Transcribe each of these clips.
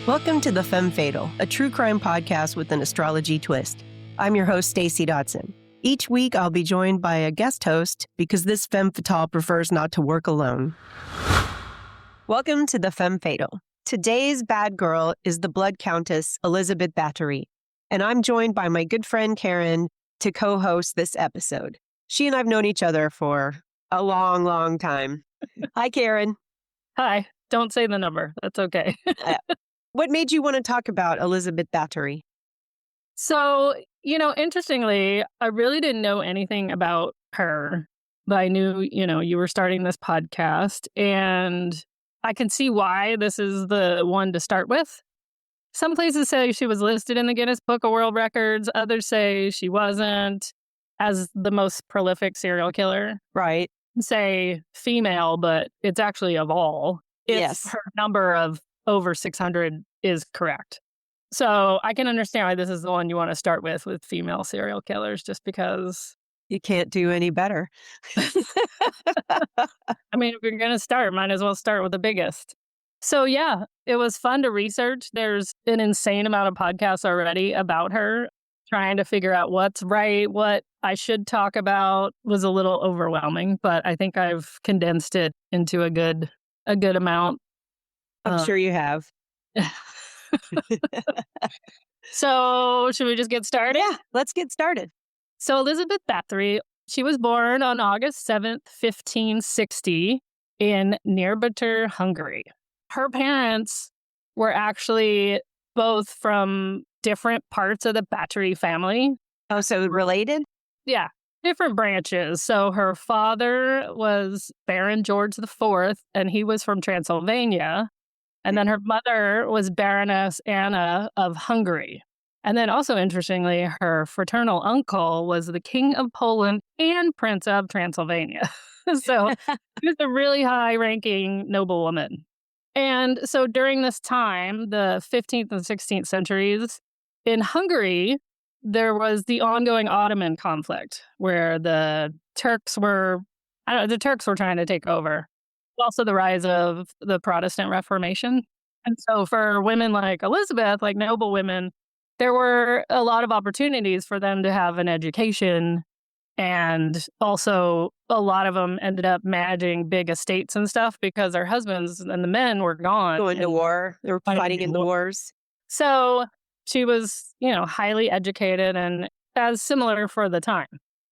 Welcome to the Femme Fatal, a true crime podcast with an astrology twist. I'm your host, Stacey Dotson. Each week, I'll be joined by a guest host because this Femme Fatale prefers not to work alone. Welcome to the Femme Fatal. Today's bad girl is the Blood Countess, Elizabeth Báthory, and I'm joined by my good friend Karen to co-host this episode. She and I've known each other for a long, long time. Hi, Karen. Hi. Don't say the number. That's okay. What made you want to talk about Elizabeth Báthory? So, interestingly, I really didn't know anything about her, but I knew, you were starting this podcast, and I can see why this is the one to start with. Some places say she was listed in the Guinness Book of World Records. Others say she wasn't, as the most prolific serial killer. Right. Say female, but it's actually of all. Yes. Her number of over 600 is correct. So I can understand why this is the one you want to start with female serial killers, just because you can't do any better. I mean, if you're going to start, might as well start with the biggest. So yeah, it was fun to research. There's an insane amount of podcasts already about her. Trying to figure out what's right, what I should talk about was a little overwhelming, but I think I've condensed it into a good amount. I'm sure you have. So should we just get started? Yeah, let's get started. So Elizabeth Báthory, she was born on August 7th, 1560 in Nyírbátor, Hungary. Her parents were actually both from different parts of the Báthory family. Oh, so related? Yeah, different branches. So her father was Baron George IV, and he was from Transylvania. And then her mother was Baroness Anna of Hungary. And then also, interestingly, her fraternal uncle was the King of Poland and Prince of Transylvania. So she was a really high-ranking noblewoman. And so during this time, the 15th and 16th centuries, in Hungary, there was the ongoing Ottoman conflict where the Turks were trying to take over. Also the rise of the Protestant Reformation. And so for women like Elizabeth, like noble women, there were a lot of opportunities for them to have an education. And also a lot of them ended up managing big estates and stuff because their husbands and the men were gone. Going to war. They were fighting in the wars. So she was, highly educated and as similar for the time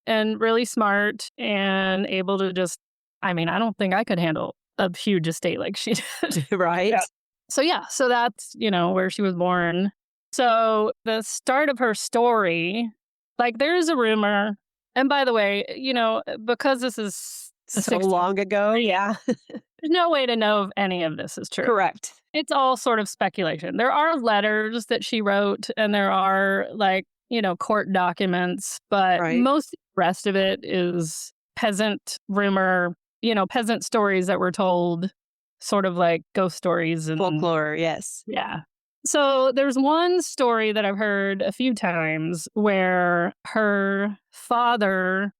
and really smart and able to just, I don't think I could handle a huge estate like she did. Right. Yeah. So that's, where she was born. So the start of her story, there's a rumor. And by the way, because this is so long ago. Yeah. There's no way to know if any of this is true. Correct. It's all sort of speculation. There are letters that she wrote and there are court documents, but most of the rest of it is peasant rumor, peasant stories that were told, sort of like ghost stories and folklore. Yes. Yeah. So there's one story that I've heard a few times where her father,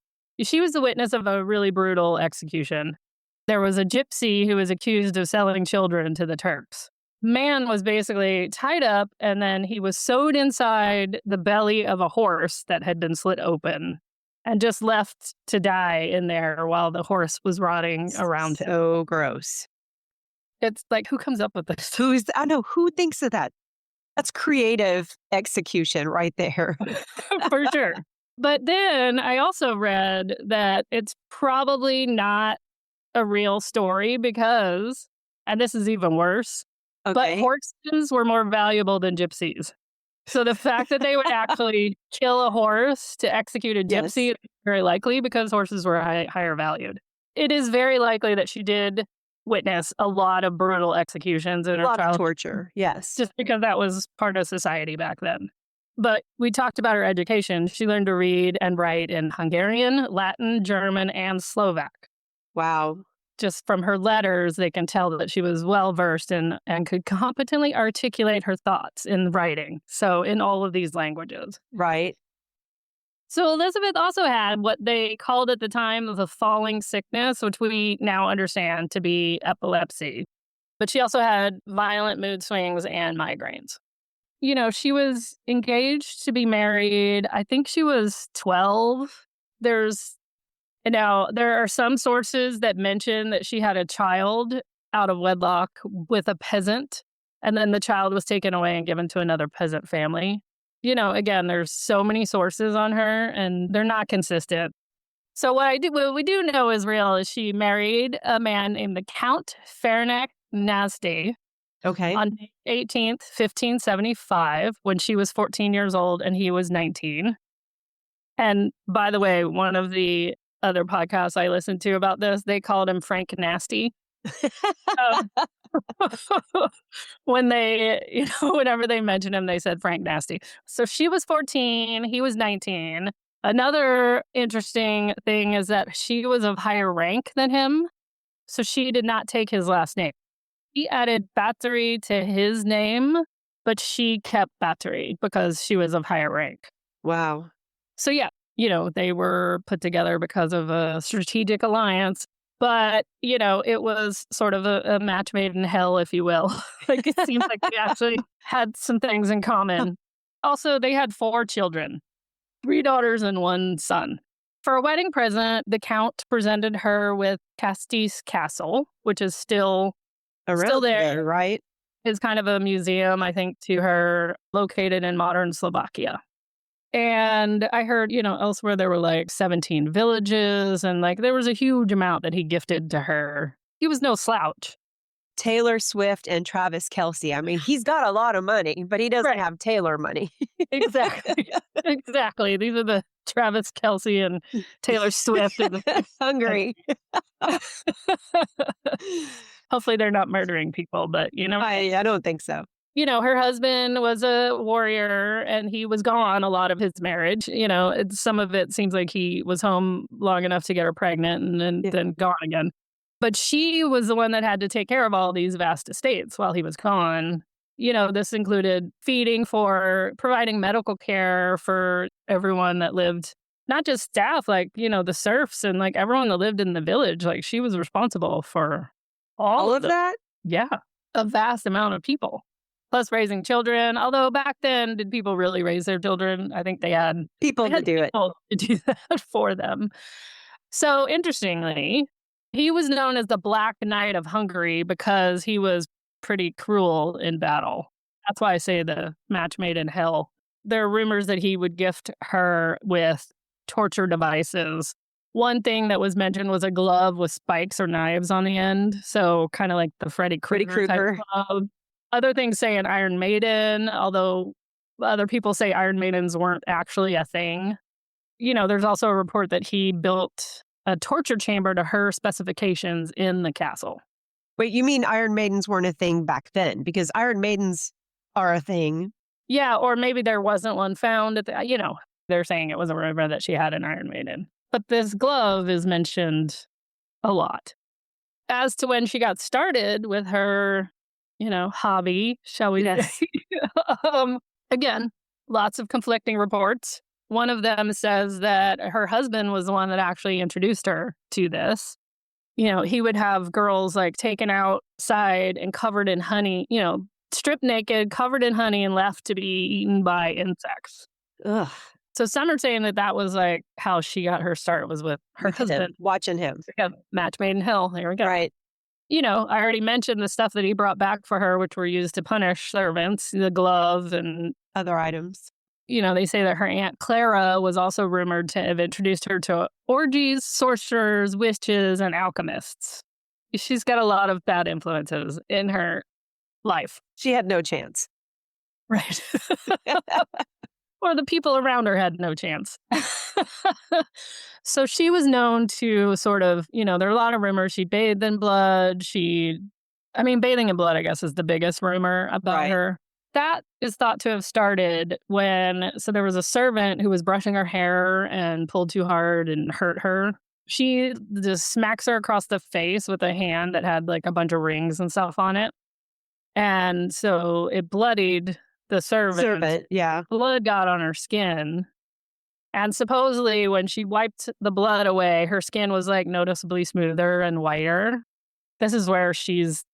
she was the witness of a really brutal execution. There was a gypsy who was accused of selling children to the Turks. Man was basically tied up and then he was sewed inside the belly of a horse that had been slit open and just left to die in there while the horse was rotting around him. So gross. It's like, who comes up with this? I know, who thinks of that? That's creative execution right there. For sure. But then I also read that it's probably not a real story because, and this is even worse, but horses were more valuable than gypsies. So the fact that they would actually kill a horse to execute a gypsy is very likely because horses were higher valued. It is very likely that she did witness a lot of brutal executions in her childhood. A lot of torture, yes. Just because that was part of society back then. But we talked about her education. She learned to read and write in Hungarian, Latin, German, and Slovak. Wow. Just from her letters, they can tell that she was well-versed and could competently articulate her thoughts in writing. So in all of these languages. Right. So Elizabeth also had what they called at the time the falling sickness, which we now understand to be epilepsy. But she also had violent mood swings and migraines. You know, she was engaged to be married. I think she was 12. There's Now, there are some sources that mention that she had a child out of wedlock with a peasant, and then the child was taken away and given to another peasant family. You know, again, there's so many sources on her, and they're not consistent. So what we do know is real is she married a man named the Count Fernac Nasty Okay. on May 18th, 1575, when she was 14 years old and he was 19. And by the way, one of the other podcasts I listened to about this, they called him Frank Nasty. When whenever they mentioned him, they said Frank Nasty. So she was 14, he was 19. Another interesting thing is that she was of higher rank than him, so she did not take his last name. He added Báthory to his name, but she kept Báthory because she was of higher rank. Wow. So yeah, they were put together because of a strategic alliance. But, it was sort of a match made in hell, if you will. Like, it seems like they actually had some things in common. Also, they had 4 children, 3 daughters and 1 son. For a wedding present, the Count presented her with Countess Castle, which is still there, right? It's kind of a museum, I think, to her, located in modern Slovakia. And I heard, elsewhere there were like 17 villages and like there was a huge amount that he gifted to her. He was no slouch. Taylor Swift and Travis Kelce. I mean, he's got a lot of money, but he doesn't have Taylor money. Exactly. Exactly. These are the Travis Kelce and Taylor Swift in the Hungary. Hopefully they're not murdering people, but I don't think so. Her husband was a warrior and he was gone a lot of his marriage. Some of it seems like he was home long enough to get her pregnant and then gone again. But she was the one that had to take care of all these vast estates while he was gone. This included providing medical care for everyone that lived, not just staff, like, the serfs and like everyone that lived in the village. Like she was responsible for all of that? Yeah, a vast amount of people. Plus raising children. Although back then, did people really raise their children? I think they had people to do that for them. So interestingly, he was known as the Black Knight of Hungary because he was pretty cruel in battle. That's why I say the match made in hell. There are rumors that he would gift her with torture devices. One thing that was mentioned was a glove with spikes or knives on the end. So kind of like the Freddy Krueger type glove. Other things say an Iron Maiden, although other people say Iron Maidens weren't actually a thing. There's also a report that he built a torture chamber to her specifications in the castle. Wait, you mean Iron Maidens weren't a thing back then? Because Iron Maidens are a thing. Yeah, or maybe there wasn't one found at they're saying it was a rumor that she had an Iron Maiden. But this glove is mentioned a lot. As to when she got started with her hobby, shall we say. Again, lots of conflicting reports. One of them says that her husband was the one that actually introduced her to this. He would have girls like taken outside and covered in honey, stripped naked, covered in honey and left to be eaten by insects. Ugh. So some are saying that was like how she got her start was with her husband. Watching him. Match made in hell. There we go. Right. I already mentioned the stuff that he brought back for her, which were used to punish servants, the glove and other items. They say that her Aunt Clara was also rumored to have introduced her to orgies, sorcerers, witches, and alchemists. She's got a lot of bad influences in her life. She had no chance. Right. Or the people around her had no chance. So she was known to sort of, there are a lot of rumors. She bathed in blood. Bathing in blood, I guess, is the biggest rumor about her. That is thought to have started so there was a servant who was brushing her hair and pulled too hard and hurt her. She just smacks her across the face with a hand that had like a bunch of rings and stuff on it. And so it bloodied the servant. Yeah. Blood got on her skin. And supposedly when she wiped the blood away, her skin was like noticeably smoother and whiter. This is where she's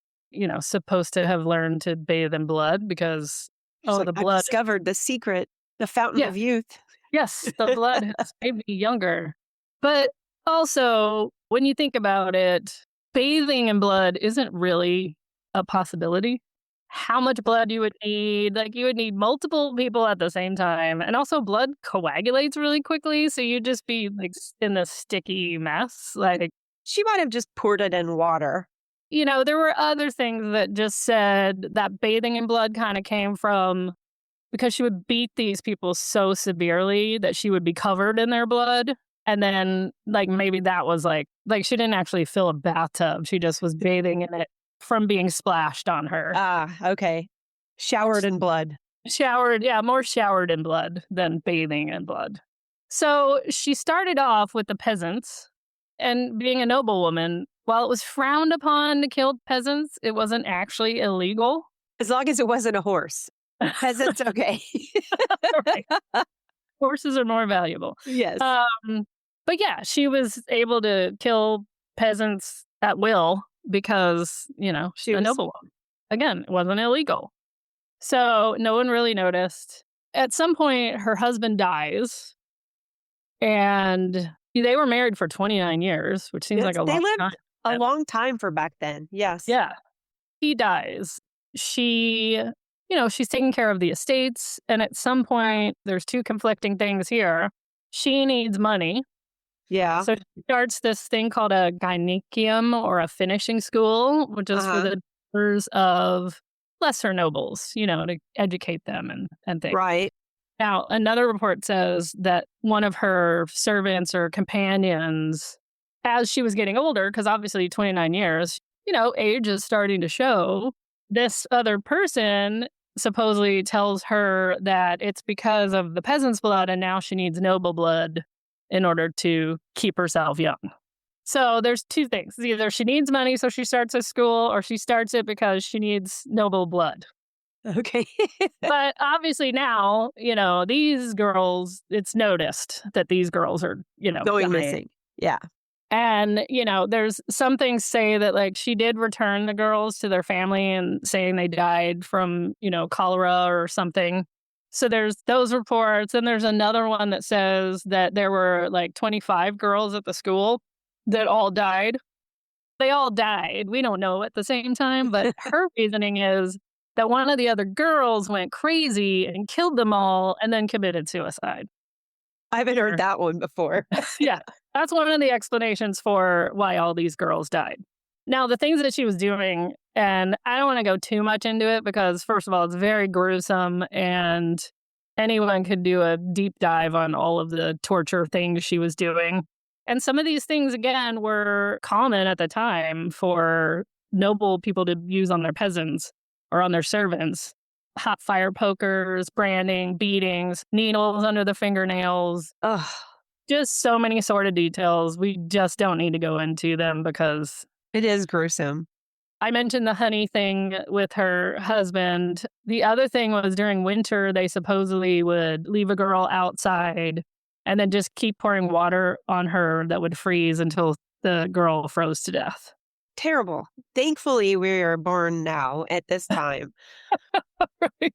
supposed to have learned to bathe in blood because, She's like, the I've blood. discovered the secret, the fountain Yeah. of youth. Yes, the blood has made me younger. But also, when you think about it, bathing in blood isn't really a possibility. How much blood you would need, like you would need multiple people at the same time. And also blood coagulates really quickly. So you'd just be like in this sticky mess. Like, She might have just poured it in water. there were other things that just said that bathing in blood kind of came from because she would beat these people so severely that she would be covered in their blood. And then, like, maybe that was like she didn't actually fill a bathtub. She just was bathing in it from being splashed on her. Ah, okay. Showered in blood. More showered in blood than bathing in blood. So she started off with the peasants, and being a noblewoman, while it was frowned upon to kill peasants, it wasn't actually illegal. As long as it wasn't a horse. Peasants, okay. Right. Horses are more valuable. Yes. But yeah, she was able to kill peasants at will because, she's a noblewoman. Again, it wasn't illegal. So no one really noticed. At some point, her husband dies, and they were married for 29 years, which seems like a long time. They lived a long time for back then. Yes. Yeah. He dies. She's taking care of the estates. And at some point, there's two conflicting things here. She needs money. Yeah. So she starts this thing called a gynecium, or a finishing school, which is for the daughters of lesser nobles, to educate them and things. Right. Now, another report says that one of her servants or companions, as she was getting older, because obviously 29 years, age is starting to show, this other person supposedly tells her that it's because of the peasant's blood and now she needs noble blood in order to keep herself young. So there's two things. Either she needs money, so she starts a school, or she starts it because she needs noble blood. Okay. But obviously now, these girls, it's noticed that these girls are, going dying. missing. Yeah. And, there's some things say that, like, she did return the girls to their family and saying they died from, cholera or something. So there's those reports. And there's another one that says that there were like 25 girls at the school that all died. They all died. We don't know at the same time. But her reasoning is that one of the other girls went crazy and killed them all and then committed suicide. I haven't heard that one before. Yeah. That's one of the explanations for why all these girls died. Now, the things that she was doing, and I don't want to go too much into it because, first of all, it's very gruesome and anyone could do a deep dive on all of the torture things she was doing. And some of these things, again, were common at the time for noble people to use on their peasants or on their servants. Hot fire pokers, branding, beatings, needles under the fingernails. Ugh. Just so many sordid details. We just don't need to go into them because it is gruesome. I mentioned the honey thing with her husband. The other thing was during winter, they supposedly would leave a girl outside and then just keep pouring water on her that would freeze until the girl froze to death. Terrible. Thankfully, we are born now at this time. Right.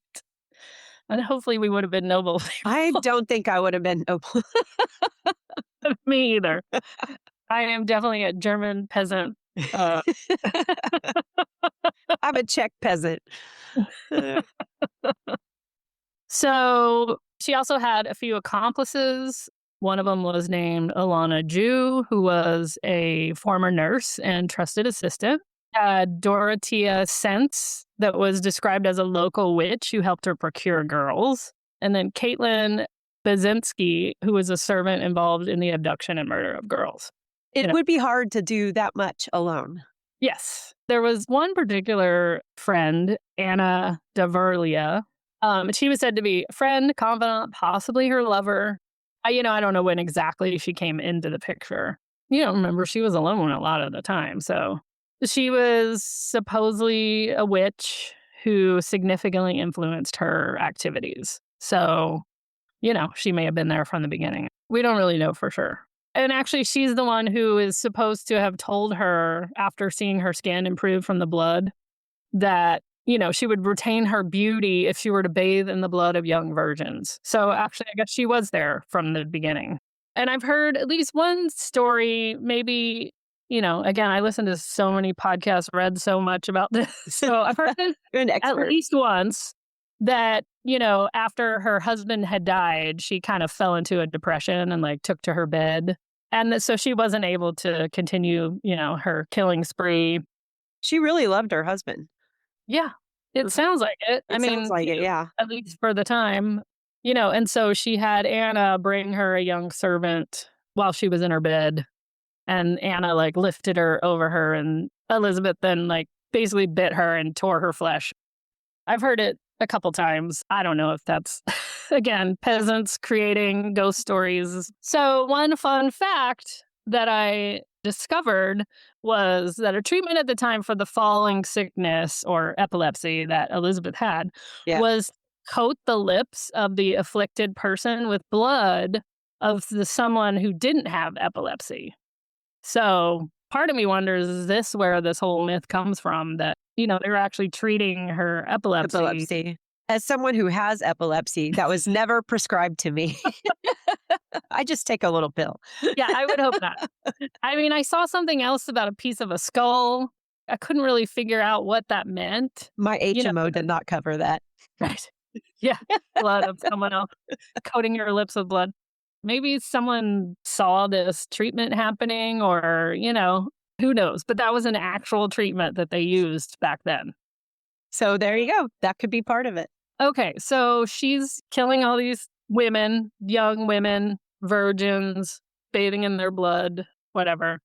And hopefully we would have been noble. I don't think I would have been noble. Me either. I am definitely a German peasant. I'm a Czech peasant. So she also had a few accomplices. One of them was named Alana Jew, who was a former nurse and trusted assistant. Dorothea Sense, that was described as a local witch who helped her procure girls. And then Caitlin Bazinski, who was a servant involved in the abduction and murder of girls. It would be hard to do that much alone. Yes. There was one particular friend, Anna Daverlia. She was said to be a friend, confidant, possibly her lover. I don't know when exactly she came into the picture. Remember, she was alone a lot of the time. So she was supposedly a witch who significantly influenced her activities. So, she may have been there from the beginning. We don't really know for sure. And actually, she's the one who is supposed to have told her, after seeing her skin improve from the blood, that, she would retain her beauty if she were to bathe in the blood of young virgins. So actually, I guess she was there from the beginning. And I've heard at least one story, maybe, again, I listen to so many podcasts, read so much about this. So I've heard it You're an at expert. least once that, after her husband had died, she kind of fell into a depression and like took to her bed. And so she wasn't able to continue, her killing spree. She really loved her husband. Yeah, it sounds like it. It sounds like it, yeah. At least for the time, and so she had Anna bring her a young servant while she was in her bed. And Anna like lifted her over her, and Elizabeth then like basically bit her and tore her flesh. I've heard it a couple times. I don't know if that's, again, peasants creating ghost stories. So one fun fact that I discovered was that a treatment at the time for the falling sickness or epilepsy that Elizabeth had was coat the lips of the afflicted person with blood of someone who didn't have epilepsy. So part of me wonders, is this where this whole myth comes from that, they were actually treating her epilepsy? As someone who has epilepsy, that was never prescribed to me. I just take a little pill. Yeah, I would hope not. I mean, I saw something else about a piece of a skull. I couldn't really figure out what that meant. My HMO did not cover that. Right. Yeah. Blood of someone else coating your lips with blood. Maybe someone saw this treatment happening or, who knows? But that was an actual treatment that they used back then. So there you go. That could be part of it. Okay, so she's killing all these women, young women, virgins, bathing in their blood, whatever.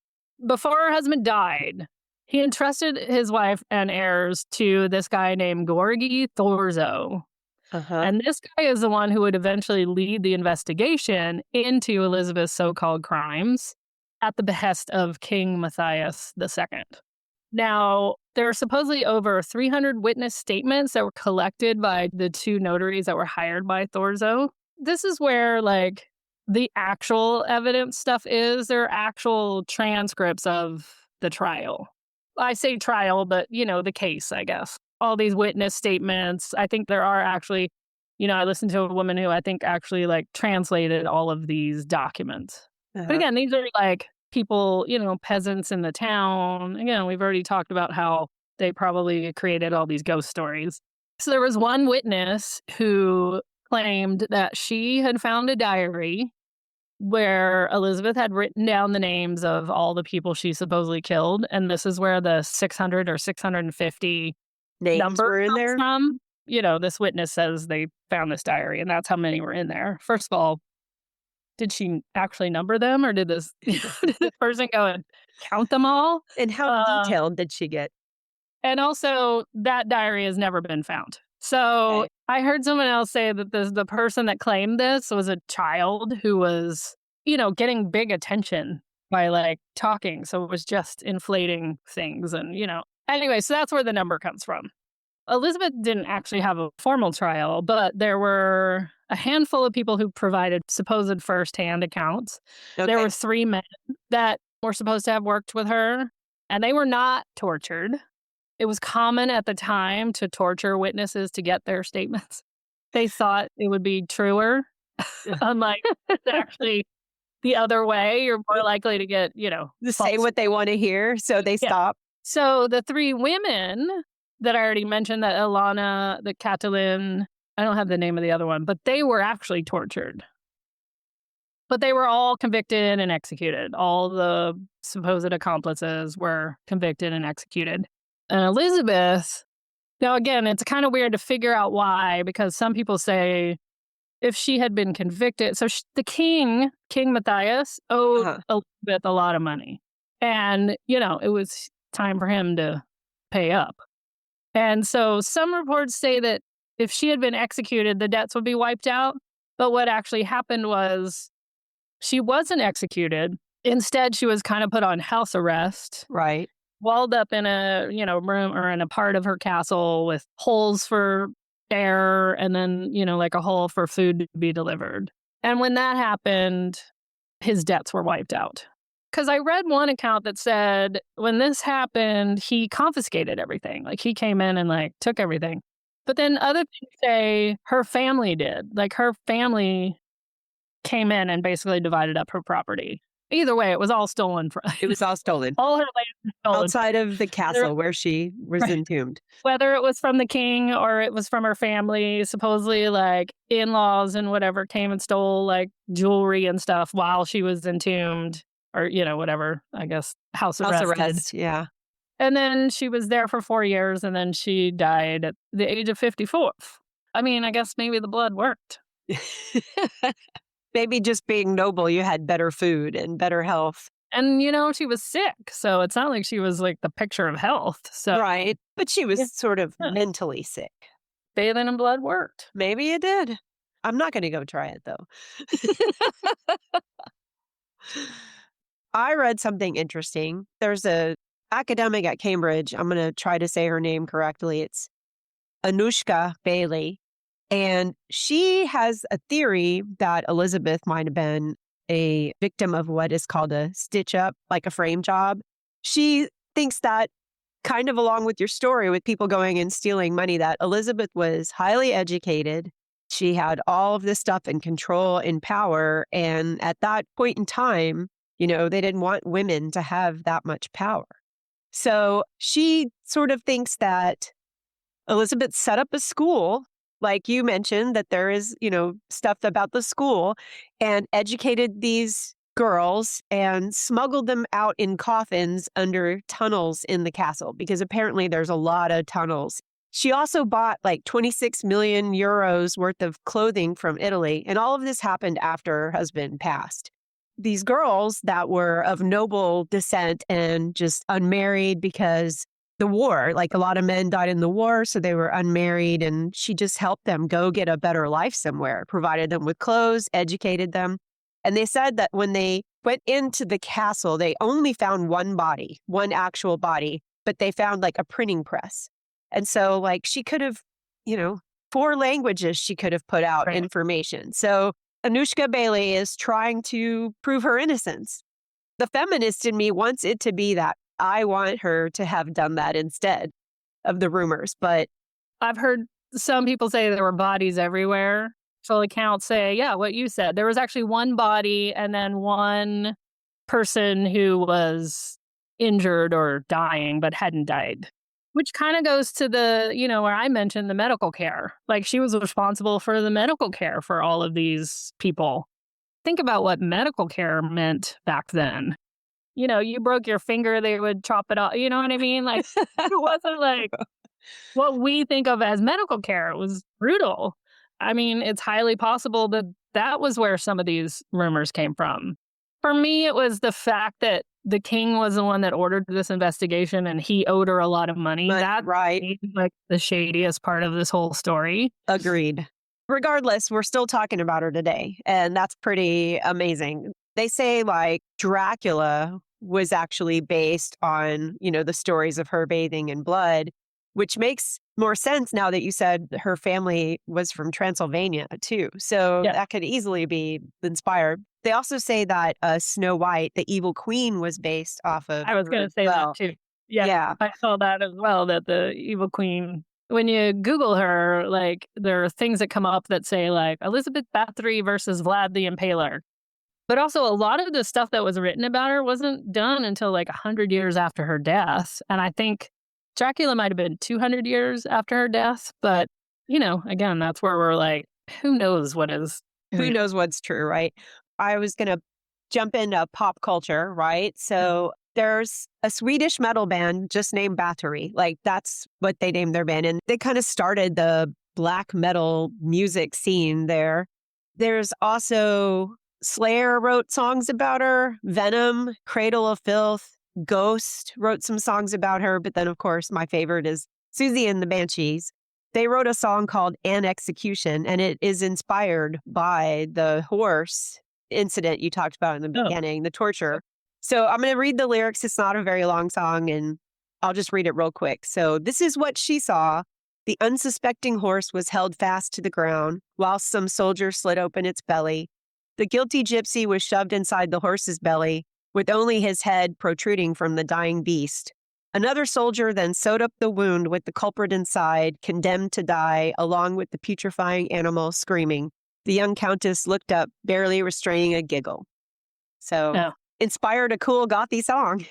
Before her husband died, he entrusted his wife and heirs to this guy named Gorgi Thorzo. And this guy is the one who would eventually lead the investigation into Elizabeth's so-called crimes at the behest of King Matthias II. Now, there are supposedly over 300 witness statements that were collected by the two notaries that were hired by Thorzo. This is where, like, the actual evidence stuff is. There are actual transcripts of the trial. I say trial, but, the case, I guess. All these witness statements. I think there are actually, I listened to a woman who I think actually, like, translated all of these documents. But again, these are, like, people, peasants in the town. Again, we've already talked about how they probably created all these ghost stories. So there was one witness who claimed that she had found a diary where Elizabeth had written down the names of all the people she supposedly killed. And this is where the 600 or 650 names number were in comes there. From. This witness says they found this diary, and that's how many were in there. First of all, did she actually number them, or did this person go and count them all? And how detailed did she get? And also, that diary has never been found. So I heard someone else say that the person that claimed this was a child who was, getting big attention by, like, talking. So it was just inflating things and, Anyway, so that's where the number comes from. Elizabeth didn't actually have a formal trial, but there were a handful of people who provided supposed firsthand accounts. There were 3 men that were supposed to have worked with her, and they were not tortured. It was common at the time to torture witnesses to get their statements. They thought it would be truer, unlike actually the other way. You're more likely to get, say what they want to hear, so they stop. So the 3 women that I already mentioned, that Ilana, the Catalin, I don't have the name of the other one, but they were actually tortured. But they were all convicted and executed. All the supposed accomplices were convicted and executed. And Elizabeth, now again, it's kind of weird to figure out why, because some people say if she had been convicted, so the King Matthias, owed Elizabeth a lot of money. And, it was time for him to pay up. And so some reports say that if she had been executed, the debts would be wiped out. But what actually happened was she wasn't executed. Instead, she was kind of put on house arrest. Right. Walled up in a, room or in a part of her castle with holes for air and then, like a hole for food to be delivered. And when that happened, his debts were wiped out. Because I read one account that said when this happened, he confiscated everything. Like he came in and like took everything. But then other things say her family did. Like her family came in and basically divided up her property. Either way, it was all stolen. It was all stolen. All her land was stolen. Outside of the castle where she was Right. entombed. Whether it was from the king or it was from her family, supposedly like in-laws and whatever came and stole like jewelry and stuff while she was entombed or, you know, whatever, I guess, house arrest. Yeah. And then she was there for 4 years and then she died at the age of 54. I mean, I guess maybe the blood worked. Maybe just being noble, you had better food and better health. And, you know, she was sick. So it's not like she was like the picture of health. So Right. But she was Yeah. sort of Yeah. mentally sick. bathing in blood worked. Maybe it did. I'm not going to go try it though. I read something interesting. There's a academic at Cambridge. I'm going to try to say her name correctly. It's Anushka Bailey. And she has a theory that Elizabeth might have been a victim of what is called a stitch up, like a frame job. She thinks that, kind of along with your story with people going and stealing money, that Elizabeth was highly educated. She had all of this stuff in control and power. And at that point in time, you know, they didn't want women to have that much power. So she sort of thinks that Elizabeth set up a school, like you mentioned, that there is, you know, stuff about the school, and educated these girls and smuggled them out in coffins under tunnels in the castle, because apparently there's a lot of tunnels. She also bought like 26 million euros worth of clothing from Italy, and all of this happened after her husband passed. These girls that were of noble descent and just unmarried because the war, like a lot of men died in the war, so they were unmarried, and she just helped them go get a better life somewhere, provided them with clothes, educated them. And they said that when they went into the castle, they only found one body, one actual body, but they found like a printing press. And so like she could have, you know, 4 languages she could have put out Right. information. So Anushka Bailey is trying to prove her innocence. The feminist in me wants it to be that. I want her to have done that instead of the rumors. But I've heard some people say there were bodies everywhere. So accounts say, yeah, what you said. There was actually one body and then one person who was injured or dying but hadn't died, which kind of goes to the, you know, where I mentioned the medical care. Like she was responsible for the medical care for all of these people. Think about what medical care meant back then. You know, you broke your finger, they would chop it off. You know what I mean? Like, it wasn't like what we think of as medical care. It was brutal. I mean, it's highly possible that that was where some of these rumors came from. For me, it was the fact that the king was the one that ordered this investigation and he owed her a lot of money. That's right. like the shadiest part of this whole story. Agreed. Regardless, we're still talking about her today, and that's pretty amazing. They say like Dracula was actually based on, you know, the stories of her bathing in blood, which makes more sense now that you said her family was from Transylvania too. So Yeah. that could easily be inspired. They also say that Snow White, the evil queen, was based off of I was her going to as say well. that too. Yeah, I saw that as well, that the evil queen, when you Google her, like there are things that come up that say like Elizabeth Báthory versus Vlad the Impaler. But also a lot of the stuff that was written about her wasn't done until like 100 years after her death. And I think Dracula might have been 200 years after her death. But, you know, again, that's where we're like, who knows what is Who real? knows what's true, right? I was going to jump into pop culture, right? So there's a Swedish metal band just named Battery. Like that's what they named their band. And they kind of started the black metal music scene there. There's also Slayer wrote songs about her, Venom, Cradle of Filth, Ghost wrote some songs about her. But then, of course, my favorite is Susie and the Banshees. They wrote a song called An Execution, and it is inspired by the horse incident you talked about in the beginning, the torture. So I'm going to read the lyrics. It's not a very long song, and I'll just read it real quick. So this is what she saw. The unsuspecting horse was held fast to the ground, whilst some soldier slit open its belly. The guilty gypsy was shoved inside the horse's belly. with only his head protruding from the dying beast. Another soldier then sewed up the wound with the culprit inside, condemned to die, along with the putrefying animal screaming. The young countess looked up, barely restraining a giggle. So, Oh. inspired a cool gothy song.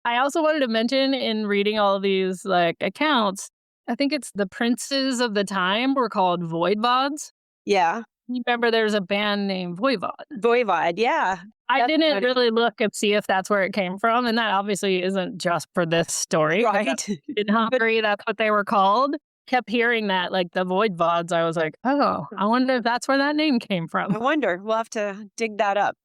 I also wanted to mention in reading all of these accounts, I think it's the princes of the time were called voivodes. Yeah. You remember there's a band named Voivod. Voivod, yeah. I That's didn't funny. really look and see if that's where it came from, and that obviously isn't just for this story. but Right. In Hungary, that's what they were called. Kept hearing that, like the voivods. I was like, oh, I wonder if that's where that name came I from. wonder. We'll have to dig that up.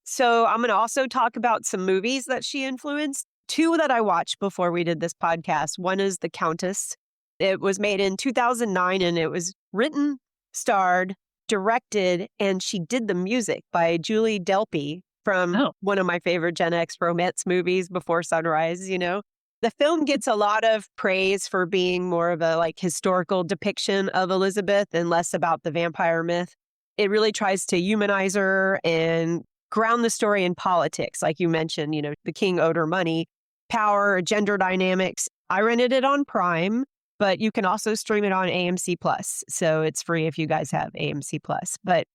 So, I'm going to also talk about some movies that she influenced. Two that I watched before we did this podcast. One is The Countess. It was made in 2009 and it was written, starred, directed, and she did the music by Julie Delpy from one of my favorite Gen X romance movies, Before Sunrise, you know. The film gets a lot of praise for being more of a historical depiction of Elizabeth and less about the vampire myth. It really tries to humanize her and ground the story in politics. Like you mentioned, you know, the king owed her money, power, gender dynamics. I rented it on Prime, but you can also stream it on AMC Plus. So it's free if you guys have AMC Plus. But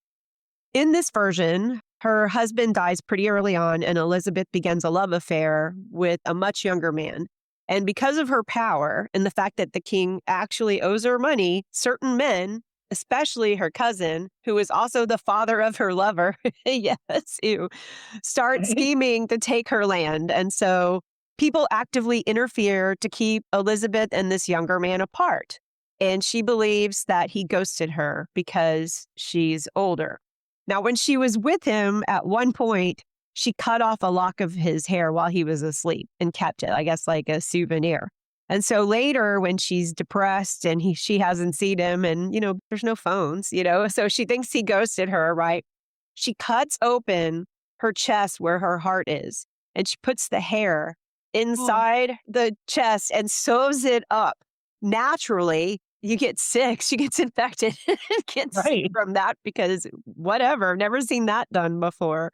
in this version, her husband dies pretty early on and Elizabeth begins a love affair with a much younger man. And because of her power and the fact that the king actually owes her money, certain men, especially her cousin, who is also the father of her lover, yes, ew, start scheming to take her land. And so people actively interfere to keep Elizabeth and this younger man apart. And she believes that he ghosted her because she's older. Now, when she was with him at one point, she cut off a lock of his hair while he was asleep and kept it, I guess, like a souvenir. And so later when she's depressed and she hasn't seen him and, you know, there's no phones, you know, so she thinks he ghosted her, right? She cuts open her chest where her heart is and she puts the hair inside the chest and sews it up. Naturally, you get sick, she gets infected and gets sick from that because whatever, never seen that done before.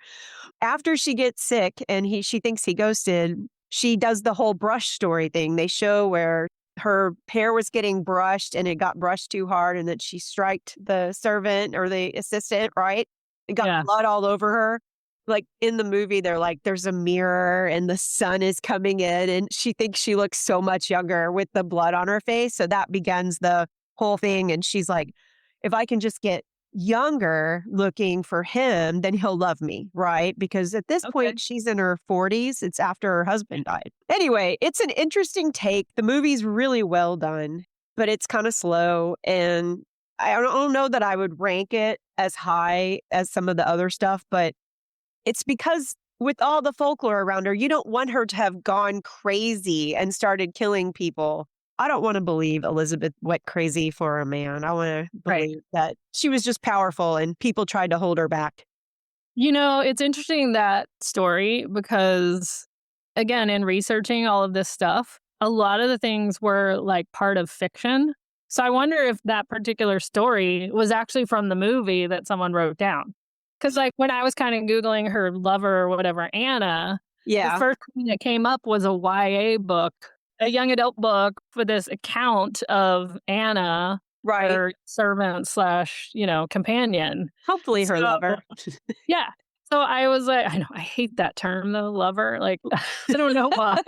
After she gets sick and she thinks he ghosted, she does the whole brush story thing. They show where her hair was getting brushed and it got brushed too hard and that she striked the servant or the assistant, right? It got blood all over her. Like in the movie, they're like, there's a mirror and the sun is coming in and she thinks she looks so much younger with the blood on her face. So that begins the whole thing. And she's like, if I can just get younger looking for him, then he'll love me, right? Because at this point, she's in her 40s. It's after her husband died. Anyway, it's an interesting take. The movie's really well done, but it's kind of slow. And I don't know that I would rank it as high as some of the other stuff, but it's because with all the folklore around her, you don't want her to have gone crazy and started killing people. I don't want to believe Elizabeth went crazy for a man. I want to believe that she was just powerful and people tried to hold her back. You know, it's interesting, that story, because, again, in researching all of this stuff, a lot of the things were like part of fiction. So I wonder if that particular story was actually from the movie that someone wrote down. Because like when I was kind of Googling her lover or whatever, Anna, the first thing that came up was a YA book, a young adult book for this account of Anna, her servant / companion. Hopefully her lover. Yeah. So I was like, I know, I hate that term though, lover. Like, I don't know why.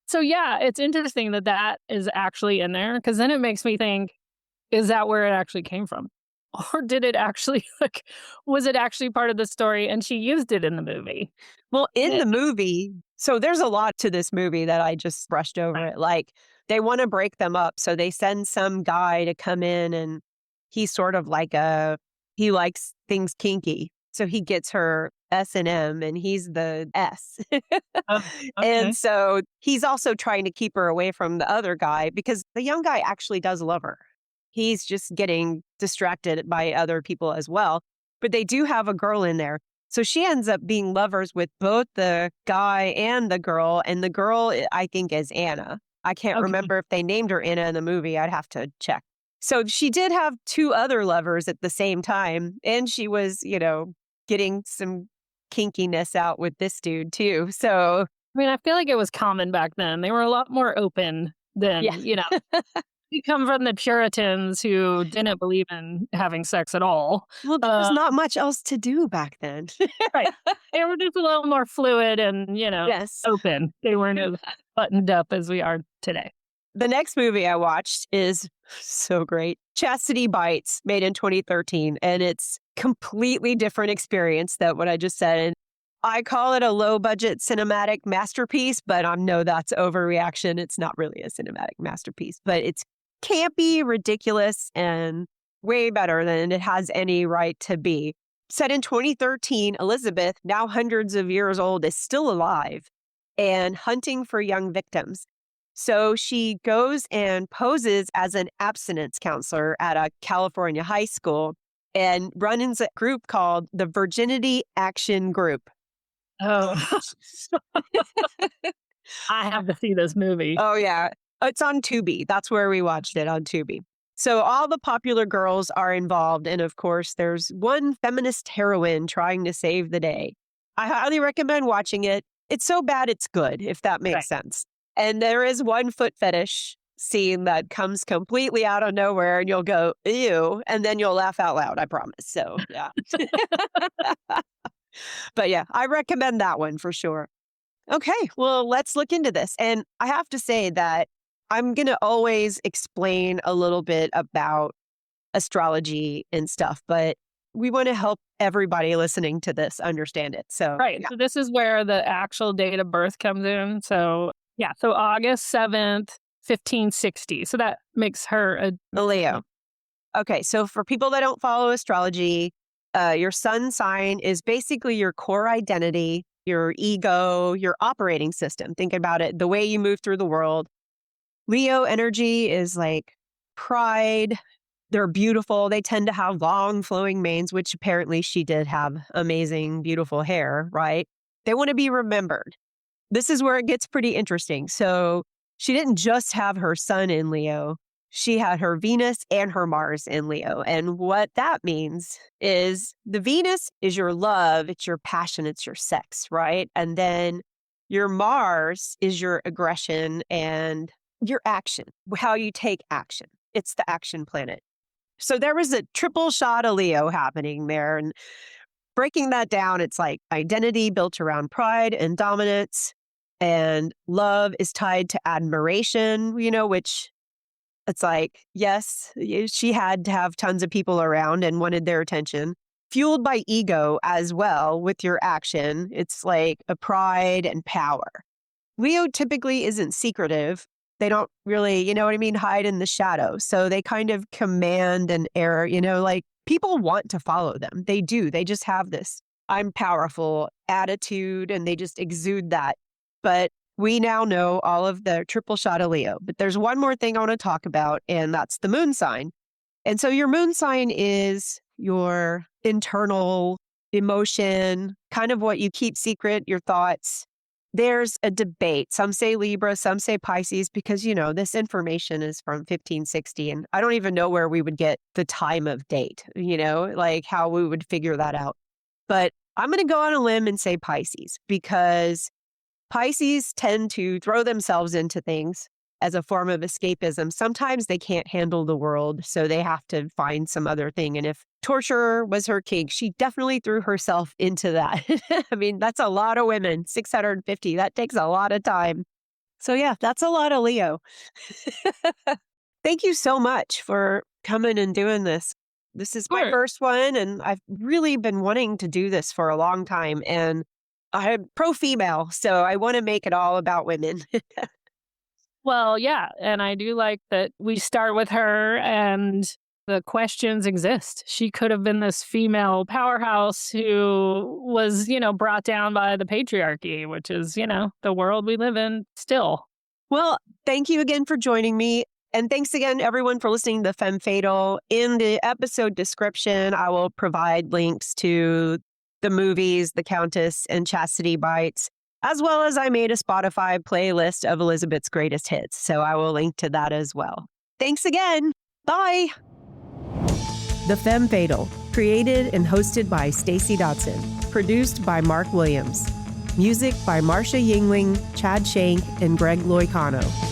So yeah, it's interesting that that is actually in there, because then it makes me think, is that where it actually came from? Or did it actually, was it actually part of the story and she used it in the movie? Well, in the movie, so there's a lot to this movie that I just brushed over it. Like, they want to break them up. So they send some guy to come in and he's sort of like he likes things kinky. So he gets her S&M and he's the S. And so he's also trying to keep her away from the other guy because the young guy actually does love her. He's just getting distracted by other people as well. But they do have a girl in there. So she ends up being lovers with both the guy and the girl. And the girl, I think, is Anna. I can't remember if they named her Anna in the movie. I'd have to check. So she did have two other lovers at the same time. And she was, getting some kinkiness out with this dude too. So I mean, I feel like it was common back then. They were a lot more open than, yeah. we come from the Puritans who didn't believe in having sex at all. Well, there's not much else to do back then. Right. They were just a little more fluid and, Yes. open. They weren't as buttoned up as we are today. The next movie I watched is so great. Chastity Bites, made in 2013, and it's completely different experience than what I just said. And I call it a low-budget cinematic masterpiece, but I know that's overreaction. It's not really a cinematic masterpiece, but it's campy, ridiculous, and way better than it has any right to be. Set in 2013, Elizabeth, now hundreds of years old, is still alive and hunting for young victims. So she goes and poses as an abstinence counselor at a California high school and runs a group called the Virginity Action Group. Oh, I have to see this movie. Oh, yeah. It's on Tubi. That's where we watched it, on Tubi. So all the popular girls are involved. And of course, there's one feminist heroine trying to save the day. I highly recommend watching it. It's so bad it's good, if that makes sense. And there is one foot fetish scene that comes completely out of nowhere and you'll go, ew, and then you'll laugh out loud, I promise. So, yeah. But yeah, I recommend that one for sure. Okay, well, let's look into this. And I have to say that I'm going to always explain a little bit about astrology and stuff, but we want to help everybody listening to this understand it. So, right. yeah. So this is where the actual date of birth comes in. So, yeah. So August 7th, 1560. So that makes her a Leo. Okay. So for people that don't follow astrology, your sun sign is basically your core identity, your ego, your operating system. Think about it, the way you move through the world. Leo energy is like pride. They're beautiful. They tend to have long flowing manes, which apparently she did have amazing, beautiful hair, right? They want to be remembered. This is where it gets pretty interesting. So she didn't just have her sun in Leo. She had her Venus and her Mars in Leo. And what that means is the Venus is your love, it's your passion, it's your sex, right? And then your Mars is your aggression and your action, how you take action. It's the action planet. So there was a triple shot of Leo happening there. And breaking that down, it's like identity built around pride and dominance. And love is tied to admiration, which it's like, yes, she had to have tons of people around and wanted their attention. Fueled by ego as well with your action. It's like a pride and power. Leo typically isn't secretive. They don't really, hide in the shadows. So they kind of command an air, like people want to follow them. They do. They just have this I'm powerful attitude and they just exude that. But we now know all of the triple shot of Leo. But there's one more thing I want to talk about, and that's the moon sign. And so your moon sign is your internal emotion, kind of what you keep secret, your thoughts. There's a debate. Some say Libra, some say Pisces, because, this information is from 1560. And I don't even know where we would get the time of date, like how we would figure that out. But I'm going to go on a limb and say Pisces, because Pisces tend to throw themselves into things as a form of escapism. Sometimes they can't handle the world, so they have to find some other thing. And if torture was her kink, she definitely threw herself into that. I mean, that's a lot of women, 650. That takes a lot of time. So yeah, that's a lot of Leo. Thank you so much for coming and doing this. This is my first one, and I've really been wanting to do this for a long time. And I'm pro-female, so I want to make it all about women. Well, yeah. And I do like that we start with her and the questions exist. She could have been this female powerhouse who was, brought down by the patriarchy, which is, the world we live in still. Well, thank you again for joining me. And thanks again, everyone, for listening to Femme Fatal. In the episode description, I will provide links to the movies, The Countess and Chastity Bites, as well as I made a Spotify playlist of Elizabeth's greatest hits. So I will link to that as well. Thanks again. Bye. The Femme Fatal, Created and hosted by Stacey Dotson. Produced by Mark Williams. Music by Marcia Yingling, Chad Shank, and Greg Loicano.